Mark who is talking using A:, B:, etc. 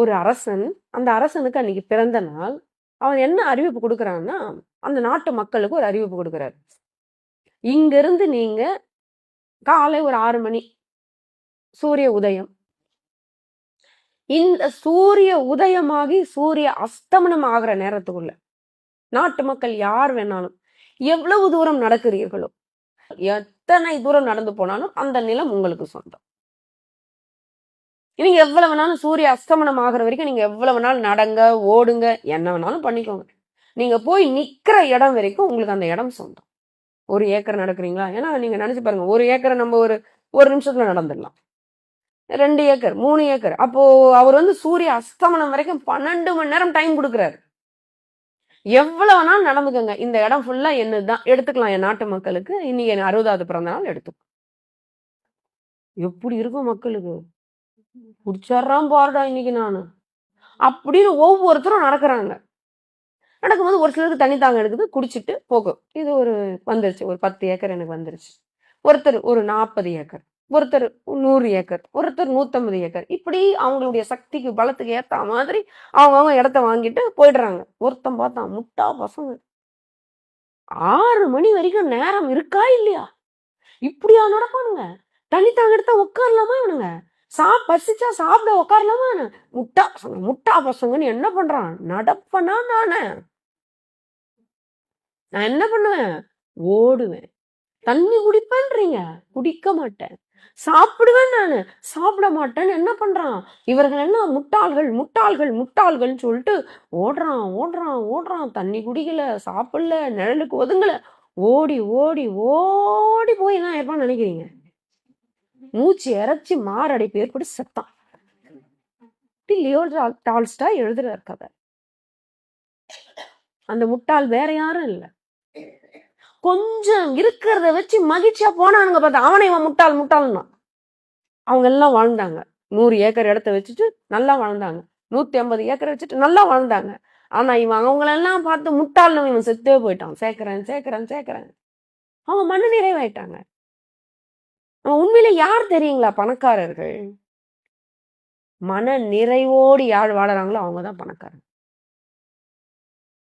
A: ஒரு அரசன், அந்த அரசனுக்கு அன்னைக்கு பிறந்த நாள். அவன் என்ன அறிவிப்பு கொடுக்குறான்னா, அந்த நாட்டு மக்களுக்கு ஒரு அறிவிப்பு கொடுக்குறாரு. இங்கிருந்து நீங்க காலை ஒரு 6 மணி சூரிய உதயம். இந்த சூரிய உதயமாகி சூரிய அஸ்தமனம் ஆகிற நேரத்துக்குள்ள நாட்டு மக்கள் யார் வேணாலும் எவ்வளவு தூரம் நடக்கிறீர்களோ, எத்தனை தூரம் நடந்து போனாலும் அந்த நிலம் உங்களுக்கு சொந்தம். நீங்க எவ்வளவு வேணாலும் சூரிய அஸ்தமனம் ஆகிற வரைக்கும் நீங்க எவ்வளவு வேணாலும் நடங்க, ஓடுங்க, என்ன வேணாலும் பண்ணிக்கோங்க. நீங்க போய் நிக்கிற இடம் வரைக்கும் உங்களுக்கு அந்த இடம் சொந்தம். 1 ஏக்கர் நடக்கிறீங்களா? ஏன்னா நீங்க நினைச்சு பாருங்க, 1 ஏக்கரை நம்ம ஒரு நிமிஷத்துல நடந்துடலாம். 2 ஏக்கர், 3 ஏக்கர். அப்போ அவர் சூரிய அஸ்தமனம் வரைக்கும் 12 மணி நேரம் டைம் கொடுக்குறாரு. எவ்வளவு வேணாலும் நடந்துக்கோங்க, இந்த இடம் ஃபுல்லா என்னதுதான், எடுத்துக்கலாம். என் நாட்டு மக்களுக்கு இன்னைக்கு என் 60வது பிறந்த நாள் எடுத்துக்கும். எப்படி இருக்கும் மக்களுக்கு? குடிச்சாராம் பாருடா இன்னைக்கு நானு அப்படின்னு ஒவ்வொருத்தரும் நடக்கிறாங்க. நடக்கும்போது ஒரு சிலருக்கு தண்ணி தாங்க எடுக்குது, குடிச்சிட்டு போகும். இது வந்துருச்சு, ஒரு 10 ஏக்கர் எனக்கு வந்துருச்சு. ஒருத்தர் ஒரு 40 ஏக்கர், ஒருத்தர் 100 ஏக்கர், ஒருத்தர் 150 ஏக்கர். இப்படி அவங்களுடைய சக்திக்கு பலத்துக்கு ஏத்த மாதிரி அவங்க இடத்த வாங்கிட்டு போயிடுறாங்க. ஒருத்தன் பார்த்தான், முட்டா பசங்க, 6 மணி வரைக்கும் நேரம் இருக்கா இல்லையா? இப்படியா நடப்பானுங்க? தண்ணி தாங்க எடுத்தா உட்காரலாமா இவனுங்க? பசிச்சா சாப்பிட உட்காரலாமா? முட்டா பசங்க, முட்டா பசங்கன்னு என்ன பண்றான்? நடப்பனா நானு? நான் என்ன பண்ணுவேன்? ஓடுவேன். தண்ணி குடிப்பேன்றீங்க, குடிக்க மாட்டேன். சாப்பிடுவேன் நானு, சாப்பிட மாட்டேன்னு என்ன பண்றான்? இவர்கள் என்ன முட்டாள்கள், முட்டாள்கள், முட்டாள்கள்னு சொல்லிட்டு ஓடுறான், ஓடுறான், ஓடுறான். தண்ணி குடிக்கல, சாப்பிடல, நிழலுக்கு ஒதுங்கல. ஓடி ஓடி ஓடி போய் என்ன இருப்பான்னு நினைக்கிறீங்க? மூச்சு இறைச்சி மாரடைப்பு ஏற்பட்டு செத்தான். லியோ டால்ஸ்டாய் எழுதுறார் கதை. அந்த முட்டாள் வேற யாரும் இல்ல. கொஞ்சம் இருக்கிறத வச்சு மகிழ்ச்சியா போனானுங்க பார்த்தா, அவனை இவன் முட்டாள் முட்டாள்னா. அவங்க எல்லாம் வாழ்ந்தாங்க. 100 ஏக்கர் இடத்த வச்சுட்டு நல்லா வாழ்ந்தாங்க. 150 ஏக்கர் வச்சுட்டு நல்லா வாழ்ந்தாங்க. ஆனா இவன் அவங்களெல்லாம் பார்த்து முட்டாள்னு இவன் செத்தே போயிட்டான். சேர்க்கிறேன் சேர்க்கிறேன் சேர்க்கிறேன். அவங்க மன நிறைவாயிட்டாங்க. உண்மையிலே யார் தெரியுங்களா பணக்காரர்கள்? மன நிறைவோடு யார் வாழறாங்களோ அவங்கதான் பணக்காரங்க.